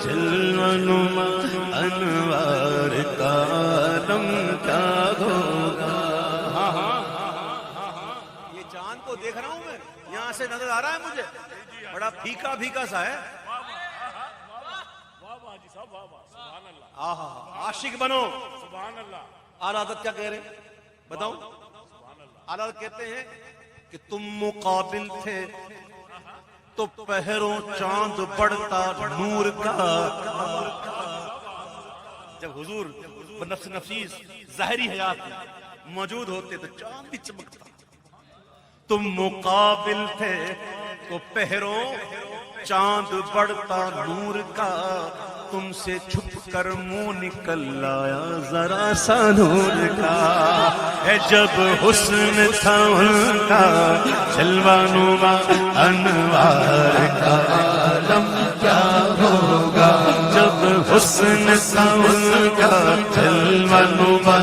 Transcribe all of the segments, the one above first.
جلوہ انوار کا عالم کیا ہوگا. ہاں ہاں یہ چاند کو دیکھ رہا ہوں میں، یہاں سے نظر آ رہا ہے مجھے، بڑا پھیکا پھیکا سا ہے. عاشق بنو. اعلیٰ حضرت کیا کہہ رہے ہیں بتاؤ؟ اعلیٰ حضرت کہتے ہیں کہ تم مقابل تھے تو پہروں چاند بڑھتا نور کا. جب حضور بنفس نفیس ظاہری حیات میں موجود ہوتے تو چاند بھی چمکتا. تم مقابل تھے تو پہروں چاند بڑھتا نور کا، تم سے چھپ کر منہ نکل آیا ذرا سا نور کا. ہے جب حسن تھا ان کا جلوہ نما انوار کا عالم کیا ہوگا. جب حسن تھا ان کا جلوہ نما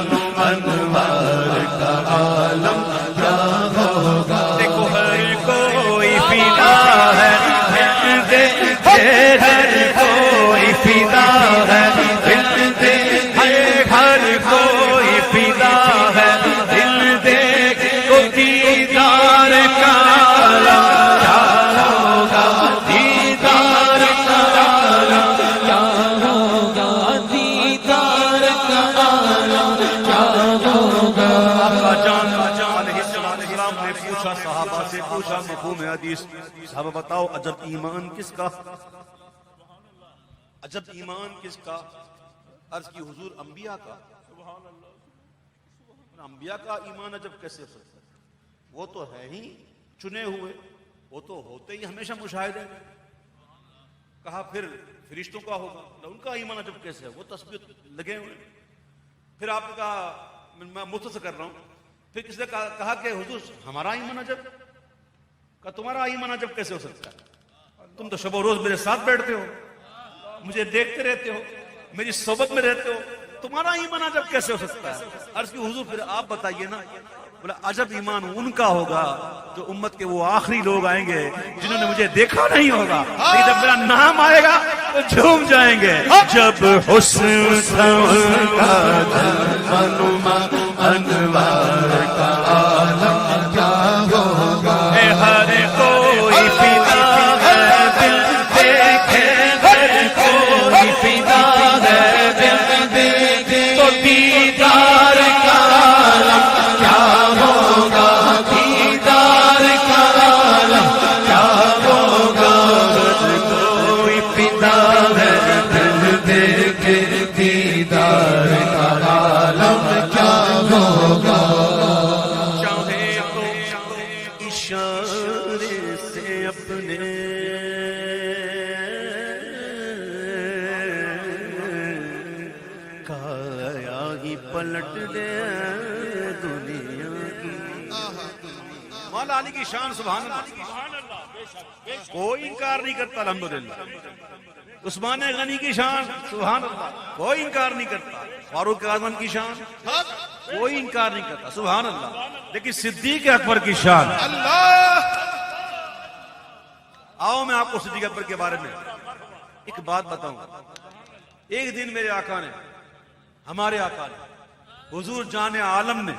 انوار کا عالم کیا ہوگا. دیکھو ہر کوئی فدا ہے ہر کوئی فدا ہے دل دے، ہر کوئی فدا ہے دل دے کو دیدار کا عالم کیا ہوگا. دیدار کا عالم کیا ہوگا. دیدار کا عالم کیا ہوگا. آقا جان علیہ السلام نے پوچھا، صحابہ سے پوچھا مفہوم حدیث، صحابہ بتاؤ عجب ایمان کس کا، عجب ایمان کس کا؟ عرض کی حضور انبیاء کا. انبیاء کا ایمان عجب کیسے ہو سکتا ہے؟ وہ تو ہے ہی چنے ہوئے، وہ تو ہوتے ہی ہمیشہ مشاہدے. کہا پھر فرشتوں کا ہوگا، ان کا ایمان عجب کیسے ہے؟ وہ تسبیح لگے ہوئے. پھر آپ نے کہا میں مختصر کر رہا ہوں، پھر کس نے کہا کہ حضور ہمارا ایمان عجب. کہا تمہارا ایمان عجب کیسے ہو سکتا ہے؟ تم تو شب و روز میرے ساتھ بیٹھتے ہو، مجھے دیکھتے رہتے ہو، میری صحبت میں رہتے ہو، تمہارا ایمان عجب کیسے ہو سکتا ہے؟ عرض کی حضور پھر آپ بتائیے نا. بولا عجب ایمان ان کا ہوگا جو امت کے وہ آخری لوگ آئیں گے جنہوں نے مجھے دیکھا نہیں ہوگا، لیکن جب میرا نام آئے گا تو جھوم جائیں گے. جب حسن تھا ان کا جلوہ نما انوار کا عالم کیا ہوگا. ہر کوئی فدا ہے دل دیکھے، ہر کوئی فدا ہے دل دیکھے تو دیدار کا عالم کیا ہوگا. دیدار کا عالم کیا ہوگا. ہر کوئی فدا ہے دل دیکھے دیدار کا عالم کیا ہوگا. چاہے تو اشارے سے اپنے کایا ہی پلٹ دے دنیا کی. مولا علی کی شان سبحان اللہ، کوئی انکار نہیں کرتا. الحمدللہ عثمان غنی کی شان سبحان اللہ، کوئی انکار نہیں کرتا. فاروق اعظم کی شان کوئی انکار نہیں کرتا سبحان اللہ. لیکن صدیق اکبر کی شان اللہ. آؤ میں آپ کو صدیق اکبر کے بارے میں ایک بات بتاؤں. ایک دن میرے آقا نے، ہمارے آقا نے، حضور جان عالم نے،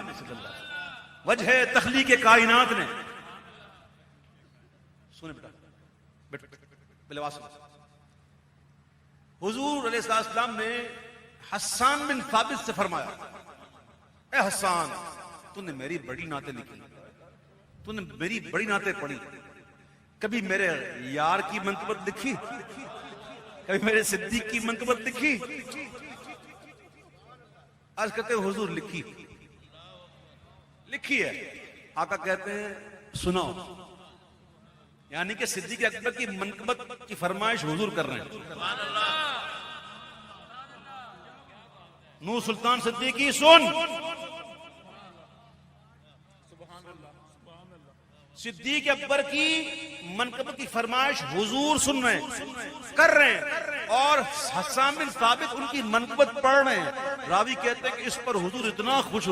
وجہ تخلیق کائنات نے، سنے بیٹا بلواس، حضور علیہ السلام نے حسان بن ثابت سے فرمایا، اے حسان تو نے میری بڑی نعتیں لکھی، تو نے میری بڑی نعتیں پڑھی، کبھی میرے یار کی منقبت لکھی، کبھی میرے صدیق کی منقبت لکھی؟ آج کہتے ہیں حضور لکھی ہے. آقا کہتے ہیں سناؤ، یعنی کہ صدیق اکبر کی منقبت کی فرمائش حضور کر رہے ہیں. نور سلطان صدیقی سن، صدیق اکبر کی منقبت کی فرمائش حضور سن رہے ہیں، کر رہے ہیں، اور حسان بن ثابت ان کی منقبت پڑھ رہے ہیں. راوی کہتے ہیں کہ اس پر حضور اتنا خوش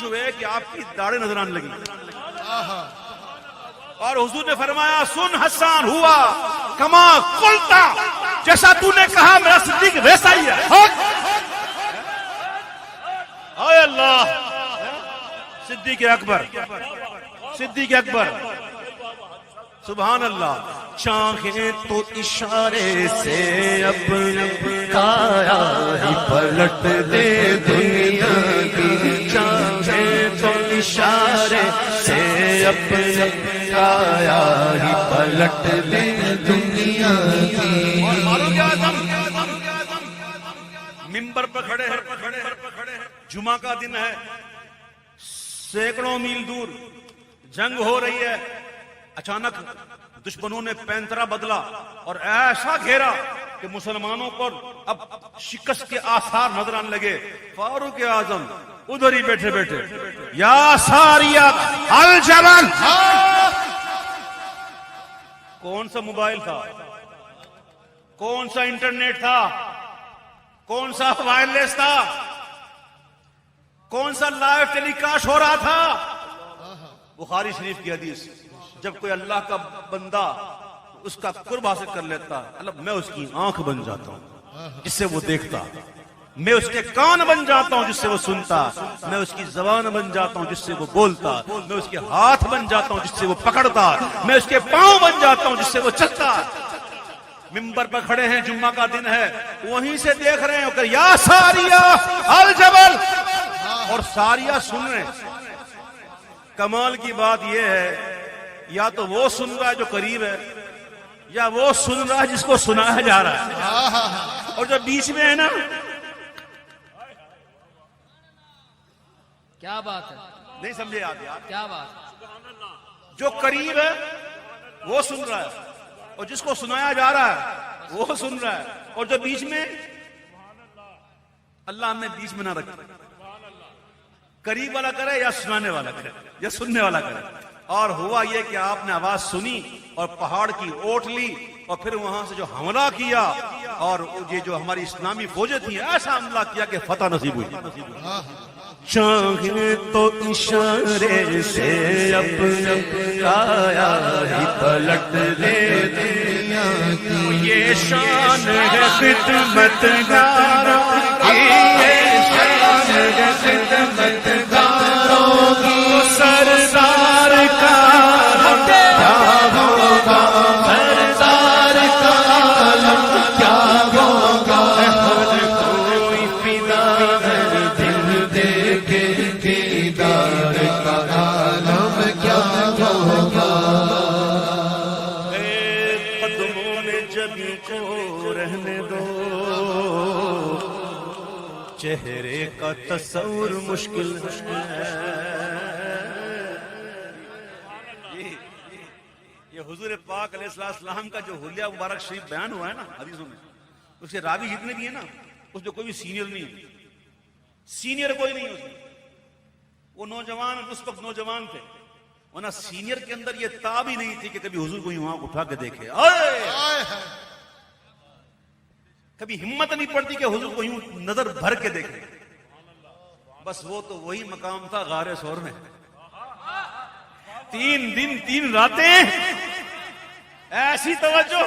ہوئے کہ آپ کی داڑھیں نظر آنے لگی. اور حضور نے فرمایا سن حسان ہوا کما قلتا، جیسا تو نے کہا میرا صدیق ویسا ہی ہے. اے اللہ صدیق اکبر صدیق اکبر سبحان اللہ. چاہے تو اشارے سے اپنے کایا ہی پلٹ دے دنیا کی. چاہے تو اشارے سے اپنے کایا ہی پلٹ دے دنیا کی. فاروق اعظم منبر پر کھڑے ہیں, جمعہ کا دن ہے, سینکڑوں میل دور جنگ ہو رہی ہے. اچانک دشمنوں نے پینترا بدلا اور ایسا گھیرا کہ مسلمانوں پر اب شکست کے آثار نظر آنے لگے. فاروق اعظم ادھر ہی بیٹھے بیٹھے یا ساریہ الجبل. کون سا موبائل تھا, کون سا انٹرنیٹ تھا, کون سا وائرلیس تھا, کون سا لائیو ٹیلی کاسٹ ہو رہا تھا؟ بخاری شریف کی حدیث, جب کوئی اللہ کا بندہ اس کا قرب حاصل کر لیتا, اللہ میں اس کی آنکھ بن جاتا ہوں جس سے وہ دیکھتا, میں اس کے کان بن جاتا ہوں جس سے وہ سنتا, میں اس کی زبان بن جاتا ہوں جس سے وہ بولتا, میں اس کے ہاتھ بن جاتا ہوں جس سے وہ پکڑتا, میں اس کے پاؤں بن جاتا ہوں جس سے وہ چلتا. منبر پر کھڑے ہیں, جمعہ کا دن ہے, وہیں سے دیکھ رہے ہیں کہ یا ساریہ الجبل, اور ساریہ سن رہے ہیں. کمال کی بات یہ ہے یا تو وہ سن رہا ہے جو قریب ہے, یا وہ سن رہا ہے جس کو سنایا جا رہا ہے, اور جو بیچ میں ہے نا, کیا بات ہے, نہیں سمجھے آپ یار, کیا بات. جو قریب ہے وہ سن رہا ہے, اور جس کو سنایا جا رہا ہے وہ سن رہا ہے, اور جو بیچ میں, اللہ ہم نے بیچ میں نہ رکھا, قریب والا کرے یا سنانے والا کرے یا سننے والا کرے. اور ہوا یہ کہ آپ نے آواز سنی اور پہاڑ کی اوٹ لی, اور پھر وہاں سے جو حملہ کیا, اور یہ جو ہماری اسلامی فوجیں تھیں ایسا حملہ کیا کہ فتح نصیب ہوئی. چاہے تو اشارے سے اپنے کایا ہی پلٹ دے دنیا کی. یہ شان ہے خدمت گاروں کی, یہ شان ہے خدمت گاروں کی. سردار کا کیا ہوگا, سردار کا عالم کیا ہوگا. ہر کوئی فدا ہے دل دے کے, دیدار کا عالم کیا ہوگا. قدموں میں جبھی کو رہنے دو, چہرے کا تصور مشکل ہے. یہ حضور پاک علیہ السلام کا جو حلیہ مبارک شریف بیان ہوا ہے نا حدیثوں میں, اس کے راوی جتنے بھی ہیں نا, اس میں کوئی بھی سینئر نہیں, سینئر کوئی نہیں اس میں. وہ نوجوان اس وقت نوجوان تھے, ورنہ سینئر کے اندر یہ تاب ہی نہیں تھی کہ کبھی حضور کو یوں اٹھا کے دیکھے. کبھی ہمت نہیں پڑتی کہ حضور کو یوں نظر بھر کے دیکھے. بس وہ تو وہی مقام تھا غار ثور میں, 3 دن 3 راتیں, ایسی توجہ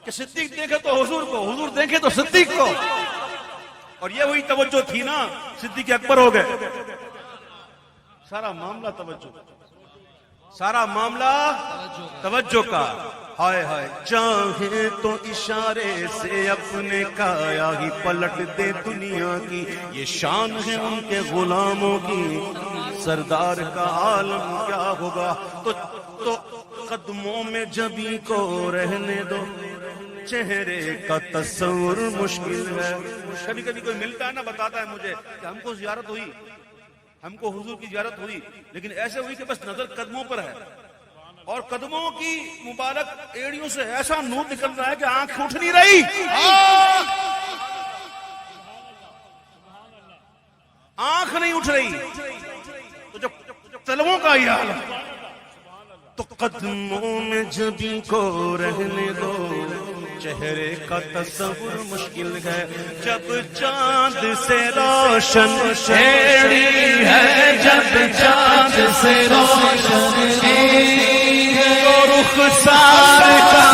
کہ صدیق دیکھے تو حضور کو, حضور دیکھے تو صدیق کو. اور یہ وہی توجہ تھی نا, صدیق اکبر ہو گئے. سارا معاملہ توجہ, سارا معاملہ توجہ کا. ہائے ہائے, چاہے تو اشارے سے اپنے کایا ہی پلٹ دے دنیا کی. یہ شان ہے ان کے غلاموں کی, سردار کا عالم کیا ہوگا. تو قدموں میں جبھی کو رہنے دو, چہرے کا تصور مشکل ہے. کبھی کبھی کوئی ملتا ہے نا, بتاتا ہے مجھے کہ ہم کو زیارت ہوئی, ہم کو حضور کی زیارت ہوئی, لیکن ایسے ہوئی کہ بس نظر قدموں پر ہے, اور قدموں کی مبارک ایڑیوں سے ایسا نور نکل رہا ہے کہ آنکھ اٹھ نہیں رہی, آنکھ نہیں اٹھ رہی. تو جب طلبوں کا یہ حال ہے, تو قدموں میں جبھی کو رہنے دو, چہرے کا تصور مشکل ہے. جب چاند سے روشن ایڑی ہے, جب چاند سے روشن ایڑی ہے, تو رخسار کا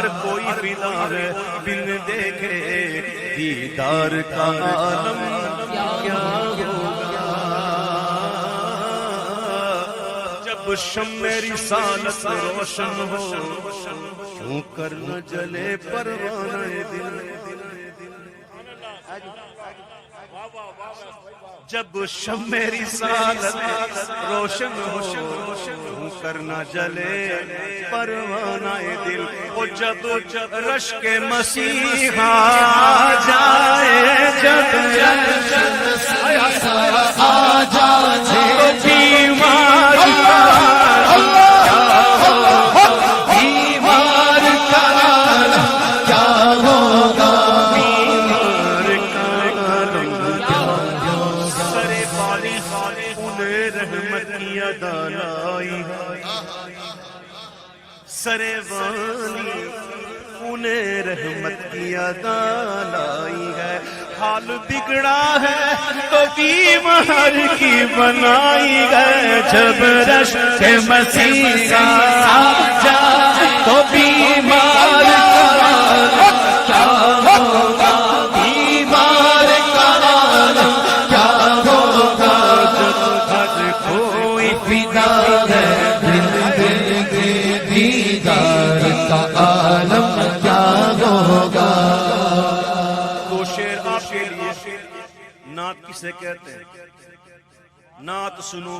ہر کوئی فدا ہے بن دیکھے دیدار کا عالم کیا ہوگا. جب شمع رسالت روشن ہو کیوں کر نہ جلے پروانہ دل. جب شمع رسالت روشن ہو کیوں کر نہ جلے پروانہ دل. وہ جب رشک مسیحا جائے جب آ جائے بیمار سرے والی انہیں رحمت کی ادا لائی ہے. حال بگڑا ہے تو بیمار کی بنائی ہے. جب رشک مسیح کا آ جائے تو بیمار کیا ہوگا, بیمار کا کیا ہوگا. جب ہر کوئی فدا ہے دیدار کا عالم کیا ہوگا. دو شعر آپ کے لیے. نعت کسے کہتے ہیں؟ نعت سنو.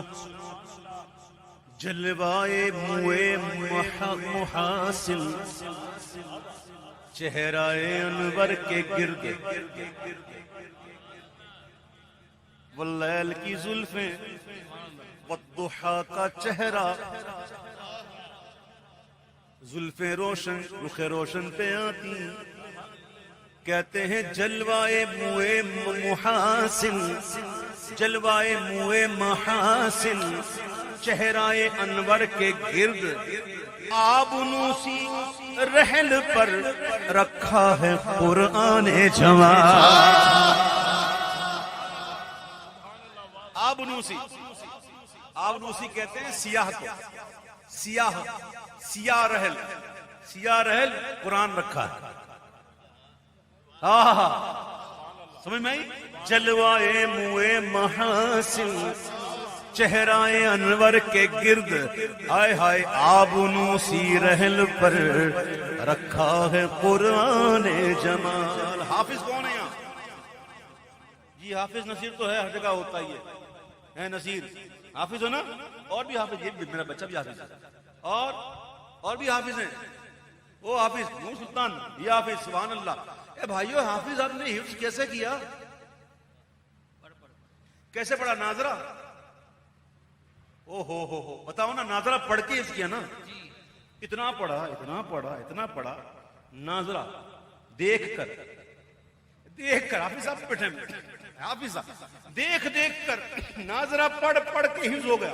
جلوائے موئے محاسن چہرائے انور کے گرد واللیل کی زلفیں والضحا کا چہرہ. زلفیں روشن رخ روشن پہ آتی کہتے ہیں جلوائے موئے محاسن, جلوائے موئے محاسن چہرائے انور کے گرد آبنوسی رحل پر رکھا ہے قرآن جوان. آبنوسی, آبنوسی کہتے ہیں سیاہ کو. سیاہ سیاہ رحل, سیاہ رحل قرآن رکھا ہے. سمجھ میں آئی؟ جلوائے موئے محاسن چہرائے انور کے گرد آئے ہائے آبنوسی رحل پر رکھا ہے قرآن جمال. حافظ کون ہے یہاں؟ جی حافظ نصیر تو ہے, ہر جگہ ہوتا ہی ہے نصیر. حافظ ہو نا؟ اور بھی حافظ, یہ میرا بچہ بھی حافظ ہے, اور بھی حافظ ہیں. وہ حافظ نور سلطان, یہ حافظ. سبحان اللہ. اے بھائیو, حافظ آپ نے حفظ کیسے کیا, کیسے پڑھا؟ ناظرہ. او ہو بتاؤ نا, ناظرہ پڑھ کے حفظ کیا نا؟ اتنا پڑھا اتنا پڑھا اتنا پڑھا. ناظرہ دیکھ کر حافظ صاحب بیٹھے ہیں, حافظ صاحب دیکھ کر ناظرہ پڑھ کے حفظ ہو گیا.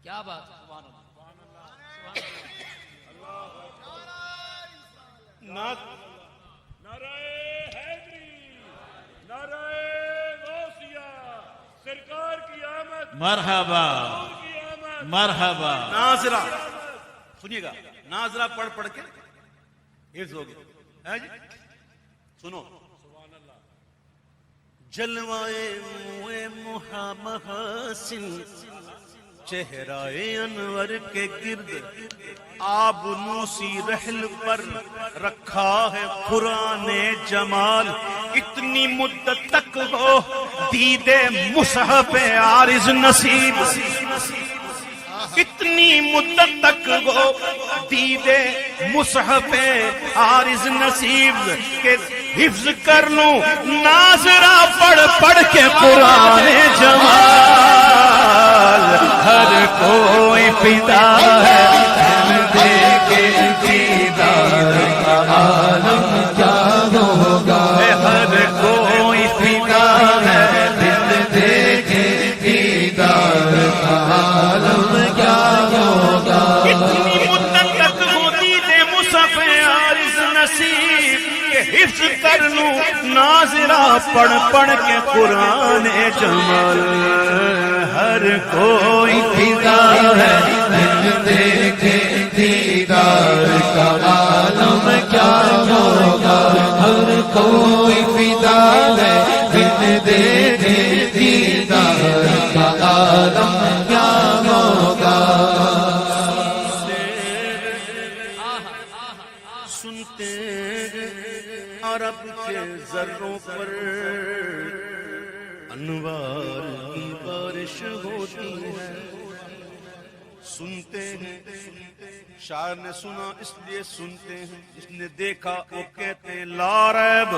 کیا بات ہے. نعرہ حیدری, نعرہ غوثیہ, سرکار کی آمد, مرحبا مرحبا. ناظرہ سنیے گا, ناظرہ پڑھ کے حفظ ہو گیا. سنو. جلوائے موئے محاسن چہرائے انور کے گرد آبنوسی رحل پر رکھا ہے قرآن جمال. اتنی مدت تک ہو دیدے مصحف عارض نصیب, اتنی مدت تک ہو دیدے مصحف عارض نصیب کے حفظ کر لوں ناظرہ پڑھ کے قرآن جمال. ہر کوئی فدا ہے دل دے کے دیدار کا عالم کیا ہوگا. ہر کوئی فدا ہے دل دے کے دیدار کا عالم کیا ہوگا. اتنی مدت تک ہوتی تھے مصحف عارض نصیب کہ حفظ کر لوں ناظرہ پڑھ پڑھ کے قرآن جمال ہر کوئی فدا ہے دل دیکھے دیدار کا عالم کیا ہوگا ہر کوئی فدا ہے دل دیکھے دیدار کا عالم کیا ہوگا سنتے عرب کے ذروں پر انوار کی بارش ہوتی ہے سنتے ہیں شاعر نے سنا اس لیے سنتے ہیں جس نے دیکھا وہ کہتے ہیں لا ریب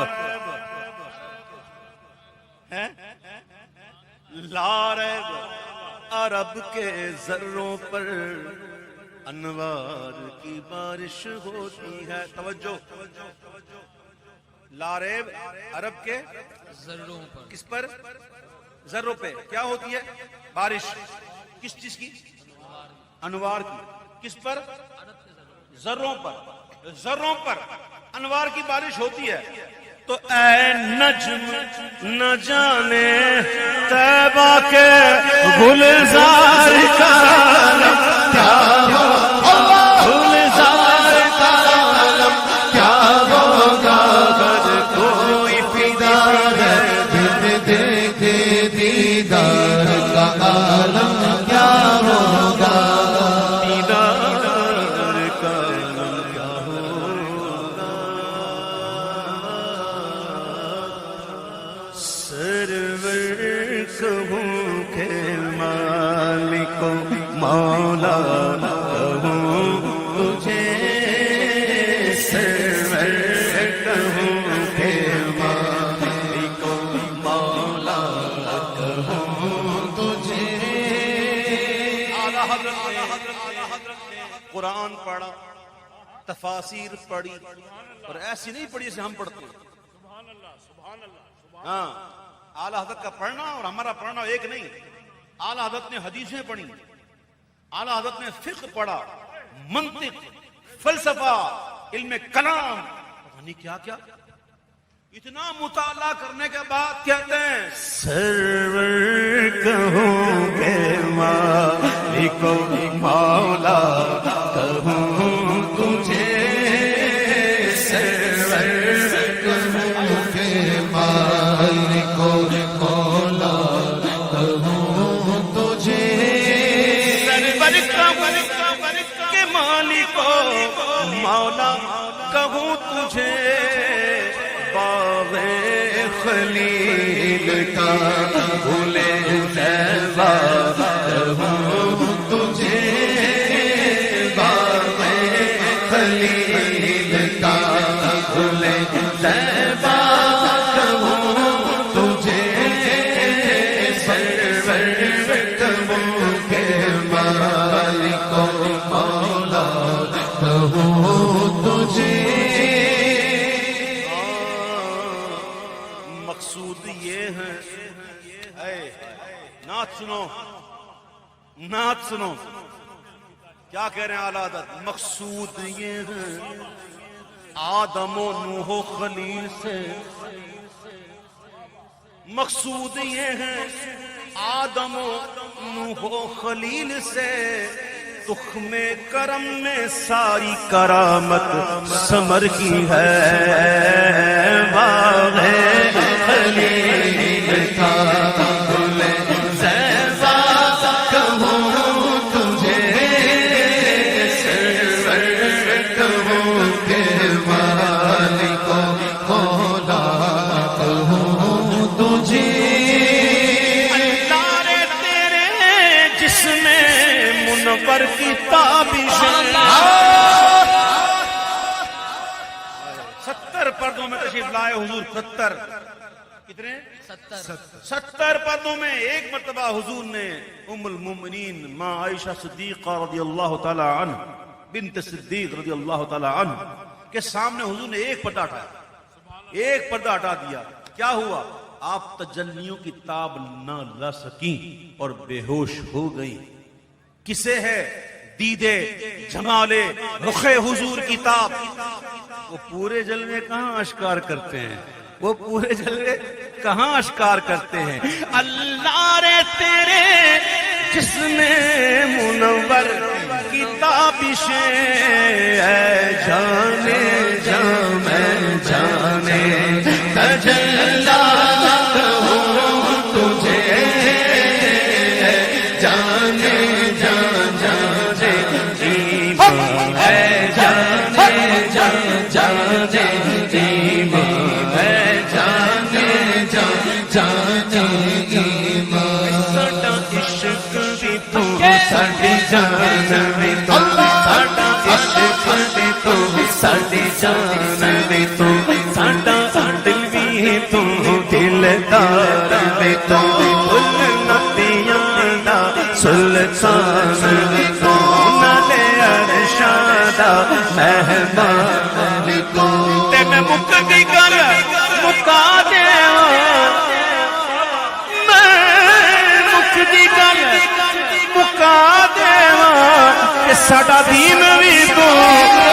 ہے لا ریب عرب کے ذروں پر انوار کی بارش ہوتی ہے توجہ لا ریب عرب کے ذروں پر کس پر ذروں پہ کیا ہوتی ہے بارش کس چیز کی انوار کی کس پر ذروں پر انوار کی بارش ہوتی ہے تو اے نجم نہ جانے طیبہ کے گلزار کا عالم کیا ہوگا گلزار کا عالم کیا ہوگا ہر کوئی فدا ہے دل دیکھے دیدار کا عالم کیا ہوگا دیدار کا عالم کیا ہوگا سرور کہوں کہ مالک مولا کہوں تجھے سرور کہوں کہ مالک مولا کہوں تجھے اعلیٰ حضرت نے قرآن پڑھا تفاسیر پڑھی اور ایسی نہیں پڑھی جیسے ہم پڑھتے ہیں ہاں اعلیٰ حضرت کا پڑھنا اور ہمارا پڑھنا ایک نہیں اعلیٰ حضرت نے حدیثیں پڑھی اعلیٰ حضرت نے فقہ پڑھا منطق فلسفہ علم کلام پتہ نہیں کیا کیا اتنا مطالعہ کرنے کے بعد کہتے ہیں سرور کہوں کہ مالک مولا کہوں تجھے سرور کہوں کہ مالک مولا کہوں تجھے سرور کہوں کہ مالک مولا کہوں تجھے باغ خلیل کا گل طیبہ کہوں تجھے باغ خلیل کا گل طیبہ کہوں تجھے سرور کہوں کہ مالک مولا کہوں تجھے مقصود یہ ہے نعت سنو نعت سنو کیا کہہ رہے ہیں اعلیٰ حضرت مقصود یہ ہے آدم و نوح و خلیل سے مقصود یہ ہے آدم و نوح و خلیل سے تخم کرم میں ساری کرامت ثمر کی ہے باغ خلیل کا گل طیبہ کہوں تجھے سرور کہوں کہ مالک مولا کہوں تجھے تارے تیرے جس میں منور کی تابش 70 پردوں میں تشریف لائے حضور 70 کتنے 70 پردوں میں ایک مرتبہ حضور نے ام المومنین ماں عائشہ صدیقہ رضی اللہ تعالی عنہ بنت صدیق رضی اللہ تعالی عنہ کے سامنے حضور نے ایک پردہ ہٹایا ایک پردہ ہٹا دیا کیا ہوا آپ تجلیوں کی تاب نہ لا سکیں اور بے ہوش ہو گئی کسے ہے دیدے جمالے رخ حضور کی تاب وہ پورے جلوے کہاں اشکار کرتے ہیں، وہ پورے جلوے کہاں اشکار کرتے ہیں. اللہ رے تیرے جسم منور کی تابشیں اے جانے جا میں جانے تجلا ہوں تجھے جانے جا جانے ایمان ہے جانے جا جانے ایمان ہے جانے جا جانے ایمان ساڈا عشق بھی تو ساڈی جان بھی تو ساڈا عشق بھی تو ساڈی جان بھی تو ساڈا دل بھی تو دلدار بھی تو نبیاں دا سلطان بھی تو نالے ارشاد مہمان بھی تو تے میں مکدی گل مکا دیواں دی گل مکا دیواں کہ ساڈا دین بھی تو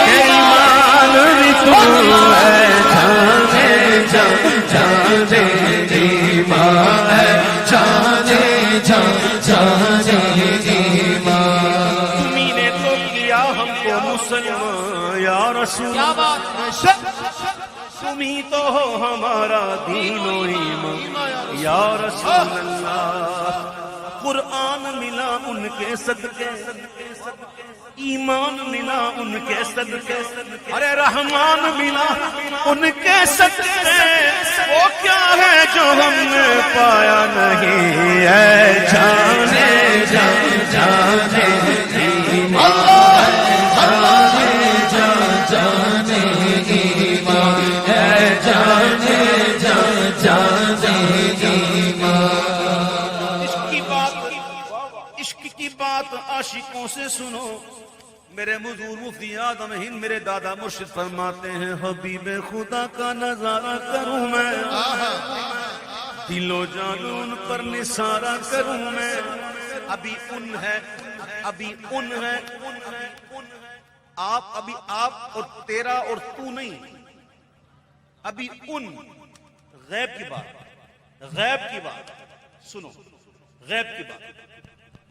ایمان بھی تو ہے جانے جا جانے ایمان ہے جانے جا جانے ایمان. تمہیں نے تو کیا ہم کو مسلمان یا رسول، کیا بات ہے، تمہیں تو ہو ہمارا دین و ایمان یا رسول اللہ. قرآن ملا ان کے صدقے، ایمان ملا ان کے صدقے، ارے رحمان ملا ان کے صدقے. وہ کیا ہے جو ہم نے پایا نہیں ہے جانے جا جانے ایمان جانے جا جانے ایمان ہے جانے جا جانے ایمان. عشق کی بات عاشقوں سے سنو. میرے حضور مفتی اعظم ہند میرے دادا مرشد فرماتے ہیں حبیب خدا کا نظارہ کروں میں، دل و جان ان پر نثارہ کروں میں. ابھی ان ہے، ابھی ان ہے، آپ ابھی آپ اور تیرا اور تو نہیں، ابھی ان غیب کی بات، غیب کی بات سنو، غیب کی بات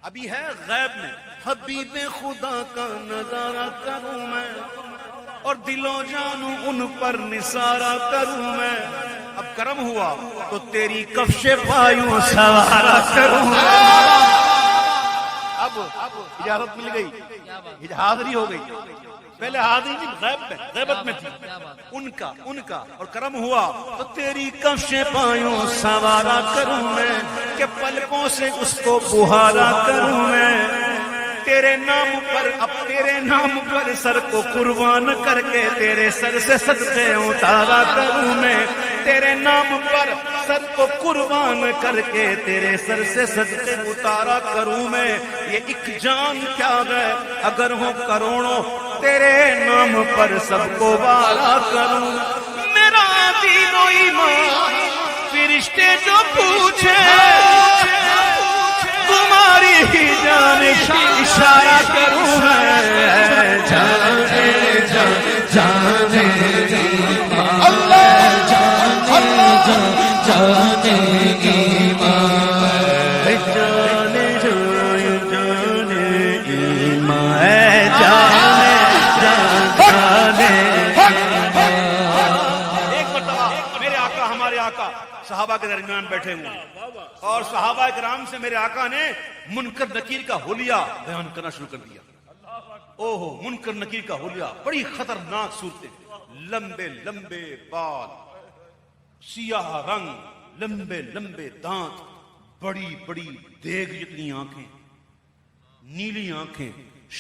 ابھی ہے غیب میں. حبیب خدا کا نظارہ کروں میں اور دل و جانوں ان پر نثارہ کروں میں. اب کرم ہوا تو تیری کفش پایوں سوارا کروں میں. اب اجازت مل گئی، حاضری ہو گئی. پہلے حاضری نہیں، غیب میں، غیبت میں تھی. ان کا اور کرم ہوا تو تیری کفش پایوں سوارا کروں میں کہ پلکوں سے اس کو بہارا کروں میں. تیرے نام پر، اب تیرے نام پر سر کو قربان کر کے تیرے سر سے صدقے اتارا کروں میں. تیرے نام پر سر کو قربان کر کے تیرے سر سے صدقے اتارا کروں میں. یہ ایک جان کیا ہے اگر ہو کروڑوں تیرے نام پر سب کو وارا کروں. میرا دین و ایمان فرشتے جو پوچھے تمہاری ہی جانب اشارہ کروں میں. جانے جا جانے اللہ جانے جا جانے ایمان جانے جا جانے ایمان جانے جا جانے. ایک مرتبہ میرے آقا، ہمارے آقا صحابہ کے درمیان بیٹھے ہوئے اور صحابہ کرام سے میرے آقا نے منکر نکیر کا حلیہ بیان کرنا شروع کر دیا. اوہو، منکر نکیر کا حلیہ، بڑی خطرناک صورتیں. لمبے لمبے بال، سیاہ رنگ، لمبے لمبے دانت، بڑی بڑی دیگ جتنی آنکھیں، نیلی آنکھیں،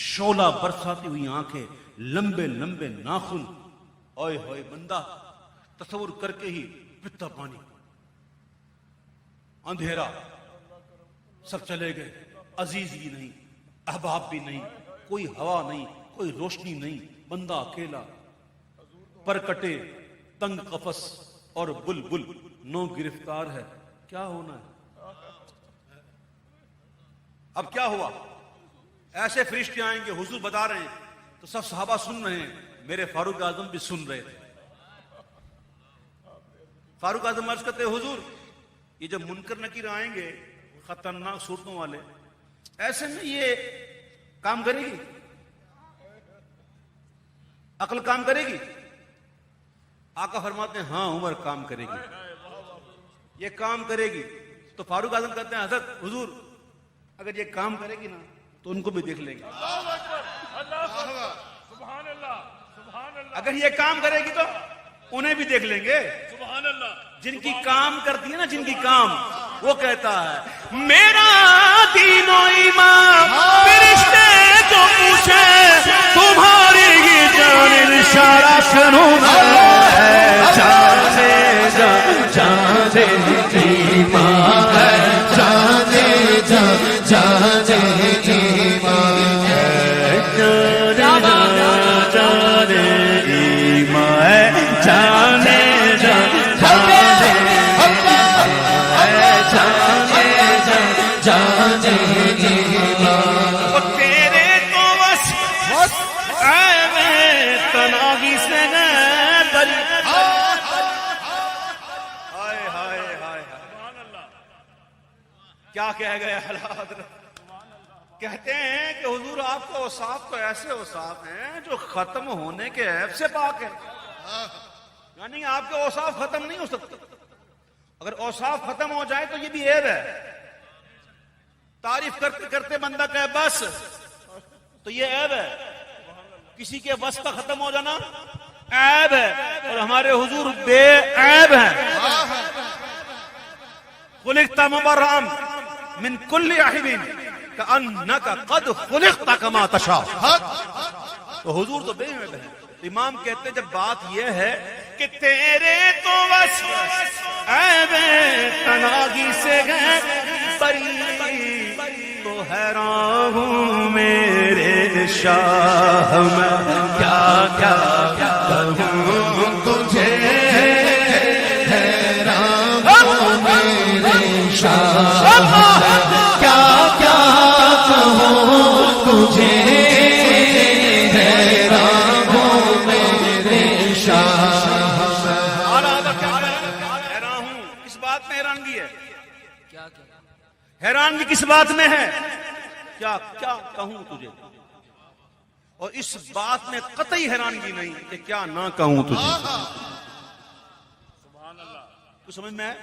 شعلہ برساتی ہوئی آنکھیں، لمبے لمبے ناخن. اوئے ہوئے، بندہ تصور کر کے ہی پتا پانی. اندھیرا، سب چلے گئے، عزیز بھی نہیں، احباب بھی نہیں، کوئی ہوا نہیں، کوئی روشنی نہیں، بندہ اکیلا، پر کٹے، تنگ قفس اور بلبل نو گرفتار ہے. کیا ہونا ہے؟ اب کیا ہوا؟ ایسے فرشتے آئیں گے، حضور بتا رہے ہیں تو سب صحابہ سن رہے ہیں. میرے فاروق اعظم بھی سن رہے تھے. فاروق اعظم عرض کرتے حضور یہ جب منکر نکیر آئیں گے خطرناک صورتوں والے, ایسے میں یہ کام کرے گی؟ عقل کام کرے گی؟ آقا فرماتے ہیں ہاں عمر کام کرے گی, یہ کام کرے گی. تو فاروق اعظم کہتے ہیں حضرت حضور اگر یہ کام کرے گی نا تو ان کو بھی دیکھ لیں گے. اگر یہ کام کرے گی تو انہیں بھی دیکھ لیں گے. جن کی کام کرتی ہے نا, جن کی کام, وہ کہتا ہے میرا دین و ایمان فرشتے تو پوچھے تمہاری ہی جان اشارہ کروں جانے جانے ایمان ہے, جانے جانے ایمان ہے, جانے ایمان ہے, جانے جانے ایمان. تیرے تو بس اے میں تناگی سے بری. ہائے ہائے ہائے کیا کہہ گئے حالات. کہتے ہیں کہ حضور آپ کا اوصاف تو ایسے اوصاف ہیں جو ختم ہونے کے عیب سے پاک ہے. یعنی آپ کے اوصاف ختم نہیں ہو سکتے. اگر اوصاف ختم ہو جائے تو یہ بھی عیب ہے. تعریف کرتے کرتے بندہ کہے بس تو یہ عیب ہے. کسی کے بس کا ختم ہو جانا عیب ہے, اور ہمارے حضور بے عیب ہیں. خلقت مبرئا من کل عیب کأنک قد خلقت کما تشاء. تو حضور تو بے عیب ہے. امام کہتے ہیں جب بات یہ ہے کہ تیرے تو بس عیب تناگی سے گئے بری, تو حیران ہوں میرے شاہ میں کیا کیا کہوں تجھے, حیران ہوں میرے شاہ کیا کیا کہوں تجھے, حیران ہوں میرے شاہ. حیران ہوں کس بات میں حیرانگی ہے؟ کیا حیرانگی کس بات میں ہے؟ کیا کیا کہوں تجھے, اور اس بات میں قطعی حیرانگی نہیں کہ کیا نہ کہوں تجھے. کچھ سمجھ میں ہے؟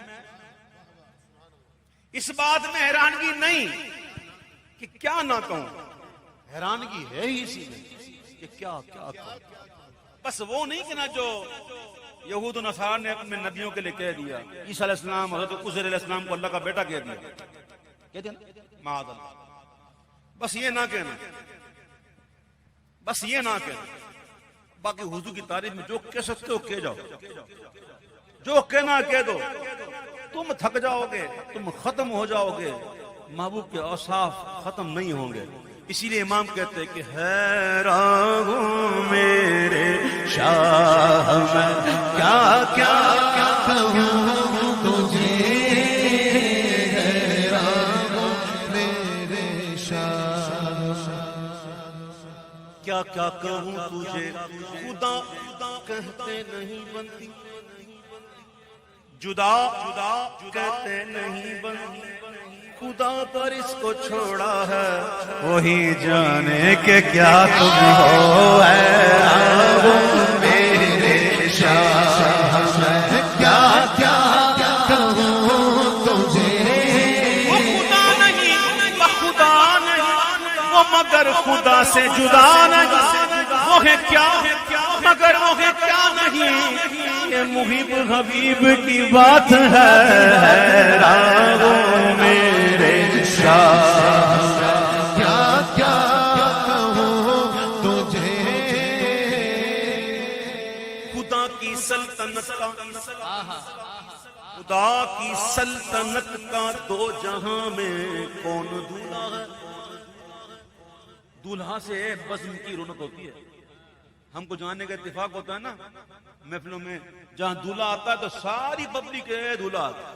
اس بات میں حیرانگی نہیں کہ کیا نہ کہوں, حیرانگی ہے ہی اسی میں کہ کیا کیا کہوں. بس وہ نہیں کہ نا جو یہود و نصارہ نے اپنے نبیوں کے لیے کہہ دیا, عیسیٰ علیہ السلام حضرت عزیر علیہ السلام کو اللہ کا بیٹا کہہ دیا, کہتے ہیں معاذ اللہ. بس یہ نہ کہنا, بس یہ نہ کہنا. باقی حضور کی تعریف میں جو کہہ سکتے ہو کہہ جاؤ, جو کہنا کہہ دو. تم تھک جاؤ گے, تم ختم ہو جاؤ گے, محبوب کے اوصاف ختم نہیں ہوں گے. اسی لیے امام کہتے ہیں کہ حیران ہوں میرے شاہ میں کیا کیا کہوں تجھے, حیران ہوں میرے شاہ کیا کیا کہوں تجھے. خدا کہتے نہیں بنتی, جدا جدا کہتے نہیں بنتی, خدا پر اس کو چھوڑا ہے وہی جانے کہ کیا تم ہو. حیران ہوں میرے شاہ میں کیا کیا کہوں تجھے, وہ خدا نہیں, وہ خدا نہیں, وہ مگر خدا سے جدا نہیں. وہ ہے کیا مگر وہ ہے کیا نہیں, یہ محب حبیب کی بات ہے. حیران ہوں میرے شاہ کیا کیا کہوں تجھے, خدا کی سلطنت کا, خدا کی سلطنت کا دو جہاں میں کون دولہا ہے. دولہا سے بزم کی رونق ہوتی ہے. ہم کو جاننے کا اتفاق ہوتا ہے نا محفلوں میں, جہاں دولہا آتا ہے تو ساری پبلک ہے دولہا آتا ہے.